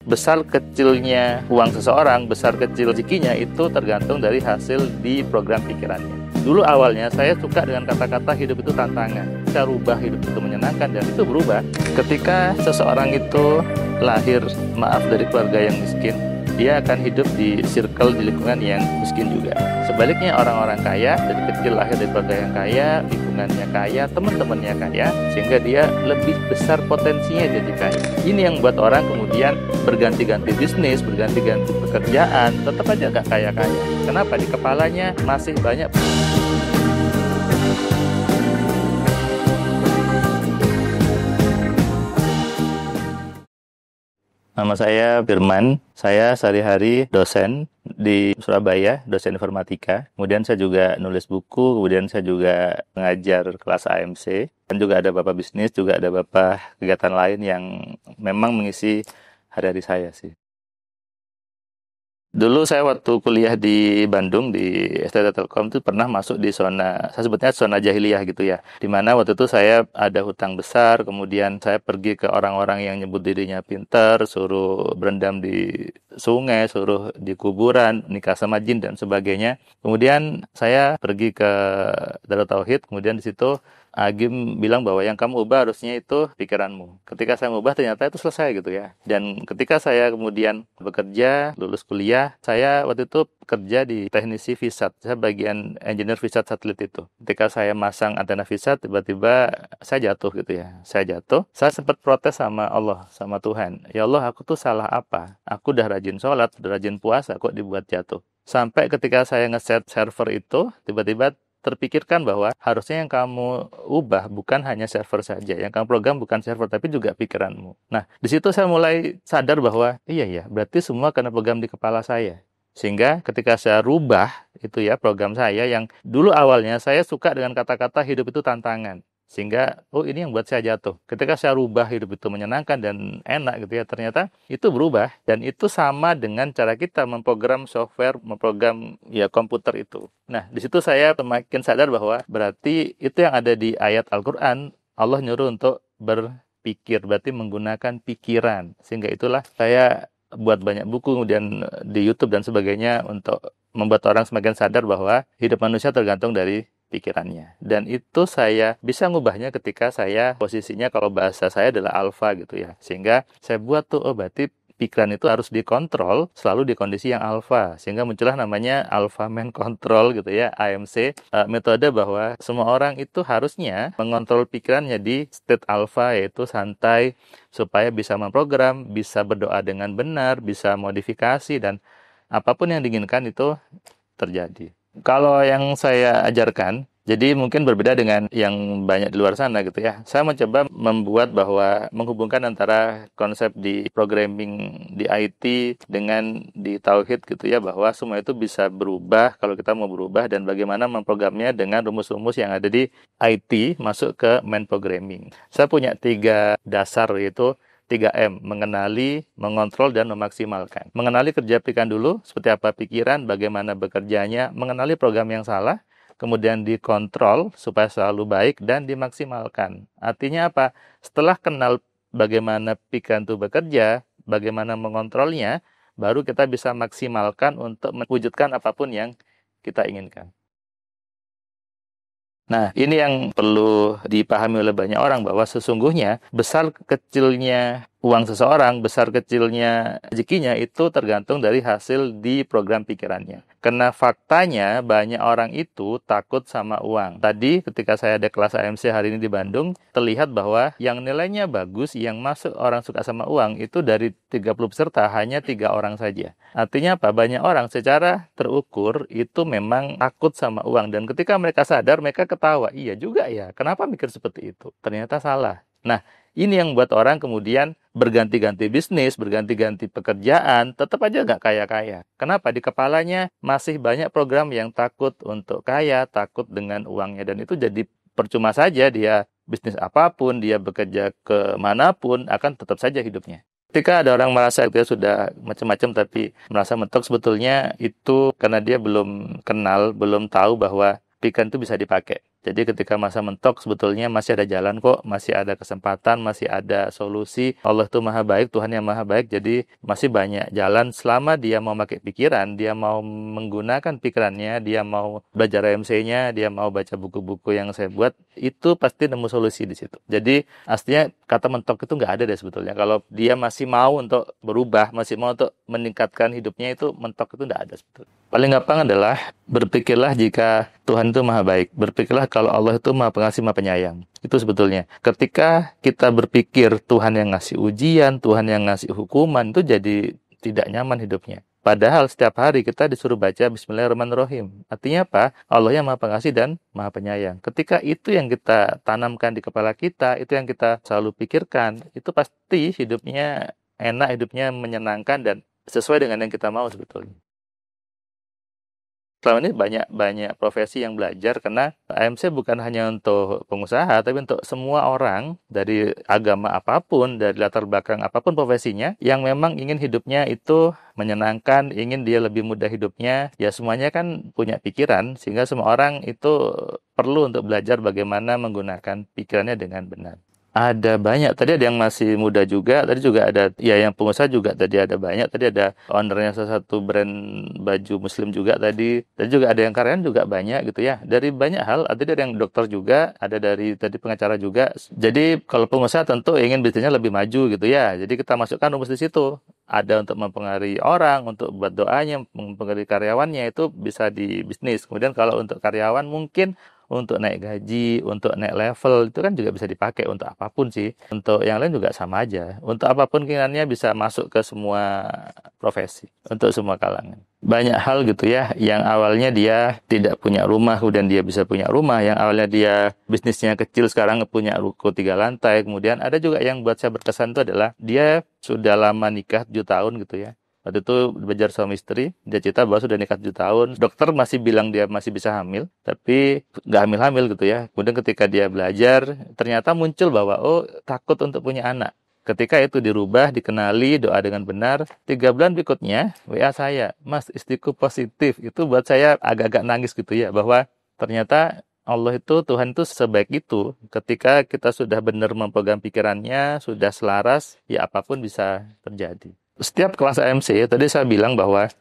besar kecilnya uang seseorang, besar kecil rezekinya itu tergantung dari hasil di program pikirannya. Dulu awalnya saya suka dengan kata-kata hidup itu tantangan. Saya rubah hidup itu menyenangkan, dan itu berubah. Ketika seseorang itu lahir, dari keluarga yang miskin, dia akan hidup di circle, di lingkungan yang miskin juga. Sebaliknya orang-orang kaya, dari kecil lahir dari keluarga yang kaya, lingkungannya kaya, teman-temannya kaya, sehingga dia lebih besar potensinya jadi kaya. Ini yang buat orang kemudian berganti-ganti bisnis, berganti-ganti pekerjaan, tetap aja nggak kaya-kaya. Kenapa? Di kepalanya masih banyak. Nama saya Firman, saya sehari-hari dosen di Surabaya, dosen informatika. Kemudian saya juga nulis buku, kemudian saya juga mengajar kelas AMC. Dan juga ada bapak bisnis, juga ada bapak kegiatan lain yang memang mengisi hari-hari saya sih. Dulu saya waktu kuliah di Bandung, di STT Telkom itu pernah masuk di zona, saya sebutnya zona jahiliyah gitu ya. Di mana waktu itu saya ada hutang besar, kemudian saya pergi ke orang-orang yang nyebut dirinya pinter, suruh berendam di sungai, suruh di kuburan, nikah sama jin dan sebagainya. Kemudian saya pergi ke Darut Tauhid, kemudian di situ Agim bilang bahwa yang kamu ubah harusnya itu pikiranmu. Ketika saya mengubah ternyata itu selesai gitu ya. Dan ketika saya kemudian bekerja, lulus kuliah, saya waktu itu kerja di teknisi VSAT. Saya bagian engineer VSAT satelit itu. Ketika saya masang antena VSAT, tiba-tiba saya jatuh gitu ya. Saya jatuh, saya sempat protes sama Allah, sama Tuhan. Ya Allah, aku tuh salah apa? Aku udah rajin sholat, udah rajin puasa, kok dibuat jatuh? Sampai ketika saya ngeset server itu, tiba-tiba terpikirkan bahwa harusnya yang kamu ubah bukan hanya server saja, yang kamu program bukan server tapi juga pikiranmu. Nah, di situ saya mulai sadar bahwa iya ya, berarti semua karena program di kepala saya. Sehingga ketika saya rubah itu ya program saya yang dulu awalnya saya suka dengan kata-kata hidup itu tantangan. Sehingga, ini yang buat saya jatuh. Ketika saya rubah hidup itu menyenangkan dan enak gitu ya, ternyata itu berubah. Dan itu sama dengan cara kita memprogram software, memprogram ya komputer itu. Nah, di situ saya semakin sadar bahwa berarti itu yang ada di ayat Al-Quran, Allah nyuruh untuk berpikir, berarti menggunakan pikiran. Sehingga itulah saya buat banyak buku, kemudian di YouTube dan sebagainya untuk membuat orang semakin sadar bahwa hidup manusia tergantung dari pikirannya. Dan itu saya bisa ngubahnya ketika saya posisinya kalau bahasa saya adalah alfa gitu ya. Sehingga saya buat tuh, berarti pikiran itu harus dikontrol selalu di kondisi yang alfa. Sehingga muncullah namanya Alpha Man Control gitu ya, AMC. Metode bahwa semua orang itu harusnya mengontrol pikirannya di state alfa, yaitu santai, supaya bisa memprogram, bisa berdoa dengan benar, bisa modifikasi, dan apapun yang diinginkan itu terjadi. Kalau yang saya ajarkan, jadi mungkin berbeda dengan yang banyak di luar sana gitu ya. Saya mencoba membuat bahwa menghubungkan antara konsep di programming di IT dengan di Tauhid gitu ya, bahwa semua itu bisa berubah kalau kita mau berubah, dan bagaimana memprogramnya dengan rumus-rumus yang ada di IT masuk ke main programming. Saya punya 3 dasar, yaitu 3M, mengenali, mengontrol, dan memaksimalkan. Mengenali kerja pikiran dulu, seperti apa pikiran, bagaimana bekerjanya, mengenali program yang salah, kemudian dikontrol supaya selalu baik, dan dimaksimalkan. Artinya apa? Setelah kenal bagaimana pikiran itu bekerja, bagaimana mengontrolnya, baru kita bisa maksimalkan untuk mewujudkan apapun yang kita inginkan. Nah, ini yang perlu dipahami oleh banyak orang, bahwa sesungguhnya besar kecilnya uang seseorang, besar kecilnya rezekinya itu tergantung dari hasil di program pikirannya. Karena faktanya banyak orang itu takut sama uang. Tadi ketika saya ada kelas AMC hari ini di Bandung, terlihat bahwa yang nilainya bagus, yang masuk orang suka sama uang, itu dari 30 peserta hanya 3 orang saja. Artinya apa? Banyak orang secara terukur itu memang takut sama uang. Dan ketika mereka sadar, mereka ketawa. Iya juga ya, kenapa mikir seperti itu? Ternyata salah. Nah, ini yang buat orang kemudian berganti-ganti bisnis, berganti-ganti pekerjaan, tetap aja nggak kaya-kaya. Kenapa? Di kepalanya masih banyak program yang takut untuk kaya, takut dengan uangnya. Dan itu jadi percuma saja, dia bisnis apapun, dia bekerja kemanapun, akan tetap saja hidupnya. Ketika ada orang merasa dia sudah macam-macam tapi merasa mentok, sebetulnya itu karena dia belum kenal, belum tahu bahwa pikiran itu bisa dipakai. Jadi ketika masa mentok sebetulnya masih ada jalan kok, masih ada kesempatan, masih ada solusi. Allah itu maha baik, Tuhan yang maha baik, jadi masih banyak jalan selama dia mau pakai pikiran, dia mau menggunakan pikirannya, dia mau belajar MC-nya, dia mau baca buku-buku yang saya buat, itu pasti nemu solusi di situ. Jadi aslinya kata mentok itu nggak ada deh sebetulnya. Kalau dia masih mau untuk berubah, masih mau untuk meningkatkan hidupnya, itu mentok itu nggak ada sebetulnya. Paling gampang adalah berpikirlah jika Tuhan itu maha baik. Berpikirlah kalau Allah itu maha pengasih, maha penyayang. Itu sebetulnya. Ketika kita berpikir Tuhan yang ngasih ujian, Tuhan yang ngasih hukuman, itu jadi tidak nyaman hidupnya. Padahal setiap hari kita disuruh baca Bismillahirrahmanirrahim. Artinya apa? Allah yang maha pengasih dan maha penyayang. Ketika itu yang kita tanamkan di kepala kita, itu yang kita selalu pikirkan, itu pasti hidupnya enak, hidupnya menyenangkan, dan sesuai dengan yang kita mau sebetulnya. Selama ini banyak profesi yang belajar, karena AMC bukan hanya untuk pengusaha, tapi untuk semua orang dari agama apapun, dari latar belakang apapun profesinya, yang memang ingin hidupnya itu menyenangkan, ingin dia lebih mudah hidupnya, ya semuanya kan punya pikiran, sehingga semua orang itu perlu untuk belajar bagaimana menggunakan pikirannya dengan benar. Ada banyak. Tadi ada yang masih muda juga. Tadi juga ada, ya yang pengusaha juga tadi ada banyak. Tadi ada ownernya salah satu brand baju muslim juga tadi. Tadi juga ada yang karyawan juga banyak gitu ya. Dari banyak hal. Ada dari yang dokter juga. Ada dari tadi pengacara juga. Jadi kalau pengusaha tentu ingin bisnisnya lebih maju gitu ya. Jadi kita masukkan rumus di situ. Ada untuk mempengaruhi orang, untuk buat doanya, mempengaruhi karyawannya, itu bisa di bisnis. Kemudian kalau untuk karyawan mungkin untuk naik gaji, untuk naik level, itu kan juga bisa dipakai untuk apapun sih. Untuk yang lain juga sama aja. Untuk apapun keinginannya bisa masuk ke semua profesi, untuk semua kalangan. Banyak hal gitu ya, yang awalnya dia tidak punya rumah, kemudian dia bisa punya rumah. Yang awalnya dia bisnisnya kecil, sekarang punya ruko 3 lantai. Kemudian ada juga yang buat saya berkesan itu adalah dia sudah lama nikah 7 tahun gitu ya. Waktu itu belajar suami istri, dia cerita bahwa sudah nikah 7 tahun. Dokter masih bilang dia masih bisa hamil, tapi nggak hamil-hamil gitu ya. Kemudian ketika dia belajar, ternyata muncul bahwa, oh, takut untuk punya anak. Ketika itu dirubah, dikenali, doa dengan benar, 3 bulan berikutnya, WA saya, Mas, istriku positif. Itu buat saya agak-agak nangis gitu ya, bahwa ternyata Allah itu, Tuhan itu sebaik itu. Ketika kita sudah benar memegang pikirannya, sudah selaras, ya apapun bisa terjadi. Setiap kelas AMC, tadi saya bilang bahwa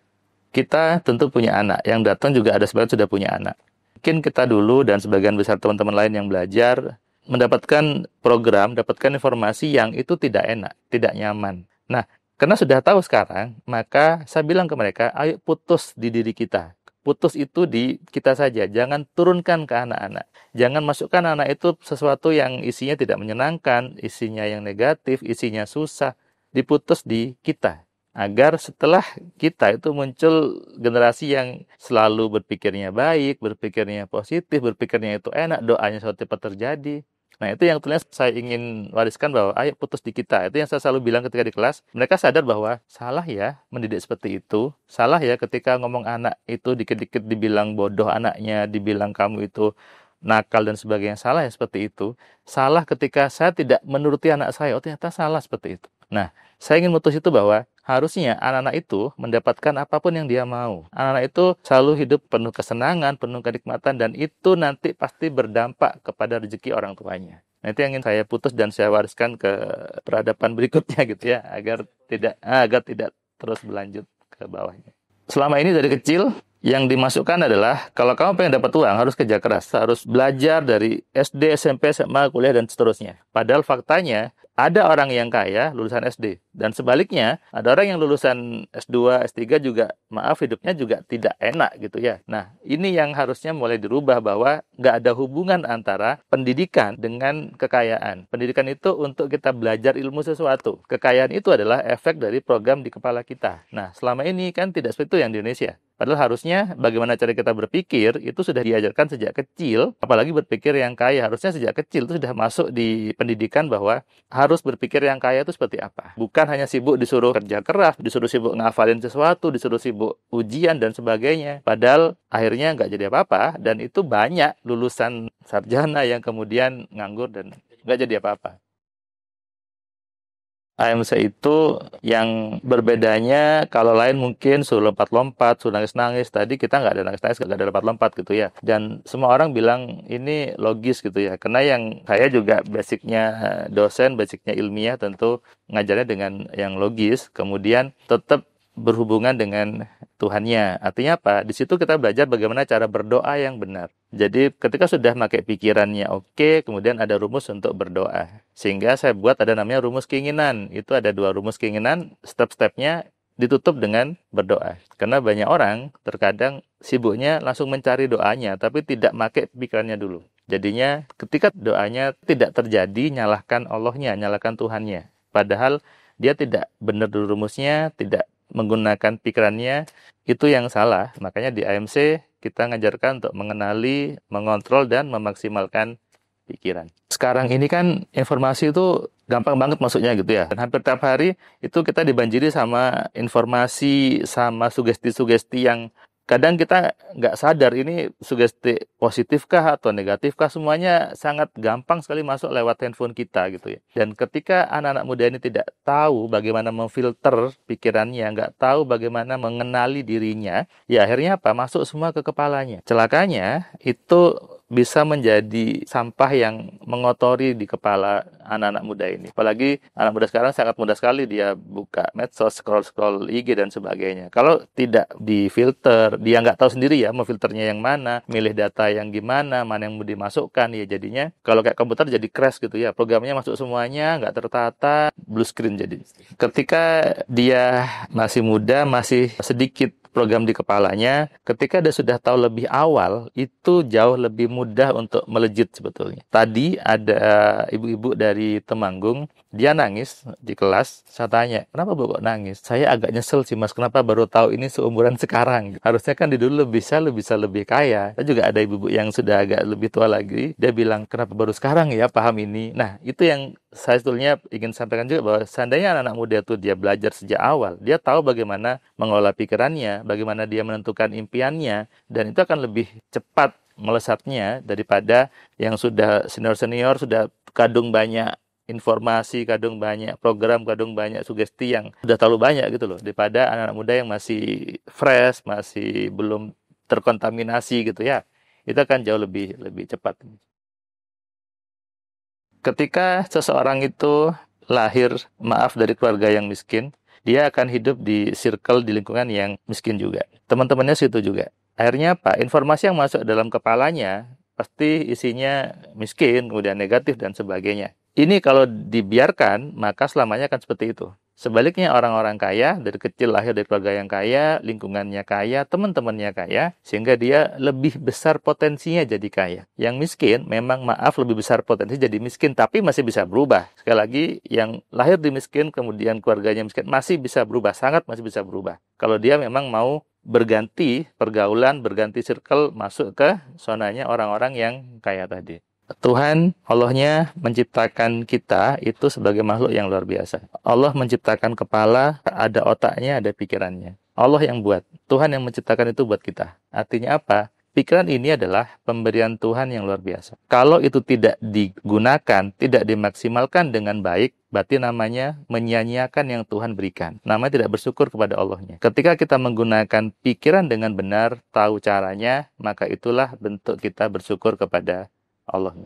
kita tentu punya anak. Yang datang juga ada sebagian sudah punya anak. Mungkin kita dulu dan sebagian besar teman-teman lain yang belajar, mendapatkan program, dapatkan informasi yang itu tidak enak, tidak nyaman. Nah, karena sudah tahu sekarang, maka saya bilang ke mereka, ayo putus di diri kita. Putus itu di kita saja, jangan turunkan ke anak-anak. Jangan masukkan anak itu sesuatu yang isinya tidak menyenangkan, isinya yang negatif, isinya susah. Diputus di kita. Agar setelah kita itu muncul generasi yang selalu berpikirnya baik, berpikirnya positif, berpikirnya itu enak, doanya suatu cepat terjadi. Nah, itu yang tulis saya ingin wariskan, bahwa ayo putus di kita. Itu yang saya selalu bilang ketika di kelas. Mereka sadar bahwa salah ya mendidik seperti itu. Salah ya ketika ngomong anak itu dikit-dikit dibilang bodoh anaknya, dibilang kamu itu nakal dan sebagainya. Salah ya seperti itu. Salah ketika saya tidak menuruti anak saya. Oh, ternyata salah seperti itu. Nah, saya ingin mutus itu bahwa harusnya anak-anak itu mendapatkan apapun yang dia mau. Anak-anak itu selalu hidup penuh kesenangan, penuh kenikmatan, dan itu nanti pasti berdampak kepada rezeki orang tuanya. Nah, itu yang ingin saya putus dan saya wariskan ke peradaban berikutnya gitu ya, agar tidak terus berlanjut ke bawahnya. Selama ini dari kecil yang dimasukkan adalah kalau kamu pengen dapat uang harus kerja keras, harus belajar dari SD, SMP, SMA, kuliah dan seterusnya. Padahal faktanya ada orang yang kaya lulusan SD, dan sebaliknya ada orang yang lulusan S2, S3 juga, maaf, hidupnya juga tidak enak gitu ya. Nah, ini yang harusnya mulai dirubah, bahwa nggak ada hubungan antara pendidikan dengan kekayaan. Pendidikan itu untuk kita belajar ilmu sesuatu. Kekayaan itu adalah efek dari program di kepala kita. Nah, selama ini kan tidak seperti itu yang di Indonesia. Padahal harusnya bagaimana cara kita berpikir itu sudah diajarkan sejak kecil, apalagi berpikir yang kaya. Harusnya sejak kecil itu sudah masuk di pendidikan bahwa harus berpikir yang kaya itu seperti apa. Bukan hanya sibuk disuruh kerja keras, disuruh sibuk ngafalin sesuatu, disuruh sibuk ujian dan sebagainya. Padahal akhirnya nggak jadi apa-apa, dan itu banyak lulusan sarjana yang kemudian nganggur dan nggak jadi apa-apa. AMC itu yang berbedanya, kalau lain mungkin suruh lompat-lompat, suruh nangis-nangis. Tadi kita nggak ada nangis-nangis, nggak ada lompat-lompat gitu ya. Dan semua orang bilang ini logis gitu ya. Karena yang saya juga basicnya dosen, basicnya ilmiah tentu ngajarnya dengan yang logis. Kemudian tetap berhubungan dengan Tuhannya. Artinya apa? Di situ kita belajar bagaimana cara berdoa yang benar. Jadi ketika sudah pakai pikirannya oke, kemudian ada rumus untuk berdoa. Sehingga saya buat ada namanya rumus keinginan. Itu ada 2 rumus keinginan, step-stepnya ditutup dengan berdoa. Karena banyak orang terkadang sibuknya langsung mencari doanya, tapi tidak pakai pikirannya dulu. Jadinya ketika doanya tidak terjadi, nyalahkan Allahnya, nyalahkan Tuhannya. Padahal dia tidak benar dulu rumusnya, tidak menggunakan pikirannya, itu yang salah. Makanya di AMC kita ngajarkan untuk mengenali, mengontrol, dan memaksimalkan pikiran. Sekarang ini kan informasi itu gampang banget masuknya gitu ya. Dan hampir tiap hari itu kita dibanjiri sama informasi, sama sugesti-sugesti yang kadang kita nggak sadar ini sugesti positifkah atau negatifkah, semuanya sangat gampang sekali masuk lewat handphone kita gitu ya. Dan ketika anak-anak muda ini tidak tahu bagaimana memfilter pikirannya, nggak tahu bagaimana mengenali dirinya, ya akhirnya apa? Masuk semua ke kepalanya. Celakanya itu bisa menjadi sampah yang mengotori di kepala anak-anak muda ini. Apalagi anak muda sekarang sangat mudah sekali dia buka medsos, scroll-scroll IG dan sebagainya. Kalau tidak difilter, dia nggak tahu sendiri ya mau filternya yang mana, milih data yang gimana, mana yang mau dimasukkan, ya jadinya kalau kayak komputer jadi crash gitu ya. Programnya masuk semuanya, nggak tertata, blue screen jadi. Ketika dia masih muda, masih sedikit program di kepalanya, ketika dia sudah tahu lebih awal, itu jauh lebih mudah untuk melejit sebetulnya. Tadi ada ibu-ibu dari Temanggung, dia nangis di kelas, saya tanya, kenapa Bu kok nangis? Saya agak nyesel sih Mas, kenapa baru tahu ini seumuran sekarang? Harusnya kan di dulu bisa lebih kaya. Dan juga ada ibu-ibu yang sudah agak lebih tua lagi, dia bilang, kenapa baru sekarang ya paham ini? Nah, itu yang saya sebetulnya ingin sampaikan juga bahwa seandainya anak-anak muda itu dia belajar sejak awal, dia tahu bagaimana mengelola pikirannya, bagaimana dia menentukan impiannya, dan itu akan lebih cepat melesatnya daripada yang sudah senior-senior, sudah kadung banyak informasi, kadung banyak program, kadung banyak sugesti yang sudah terlalu banyak gitu loh, daripada anak-anak muda yang masih fresh, masih belum terkontaminasi gitu ya. Itu akan jauh lebih cepat. Ketika seseorang itu lahir, maaf, dari keluarga yang miskin, dia akan hidup di circle, di lingkungan yang miskin juga. Teman-temannya situ juga. Akhirnya apa? Informasi yang masuk dalam kepalanya pasti isinya miskin, kemudian negatif, dan sebagainya. Ini kalau dibiarkan, maka selamanya akan seperti itu. Sebaliknya orang-orang kaya, dari kecil lahir dari keluarga yang kaya, lingkungannya kaya, teman-temannya kaya, sehingga dia lebih besar potensinya jadi kaya. Yang miskin, memang maaf lebih besar potensi jadi miskin, tapi masih bisa berubah. Sekali lagi, yang lahir di miskin, kemudian keluarganya miskin, masih bisa berubah, sangat masih bisa berubah. Kalau dia memang mau berganti pergaulan, berganti circle, masuk ke zonanya orang-orang yang kaya tadi. Tuhan, Allahnya menciptakan kita itu sebagai makhluk yang luar biasa. Allah menciptakan kepala, ada otaknya, ada pikirannya. Allah yang buat. Tuhan yang menciptakan itu buat kita. Artinya apa? Pikiran ini adalah pemberian Tuhan yang luar biasa. Kalau itu tidak digunakan, tidak dimaksimalkan dengan baik, berarti namanya menyia-nyiakan yang Tuhan berikan. Namanya tidak bersyukur kepada Allahnya. Ketika kita menggunakan pikiran dengan benar, tahu caranya, maka itulah bentuk kita bersyukur kepada Allah.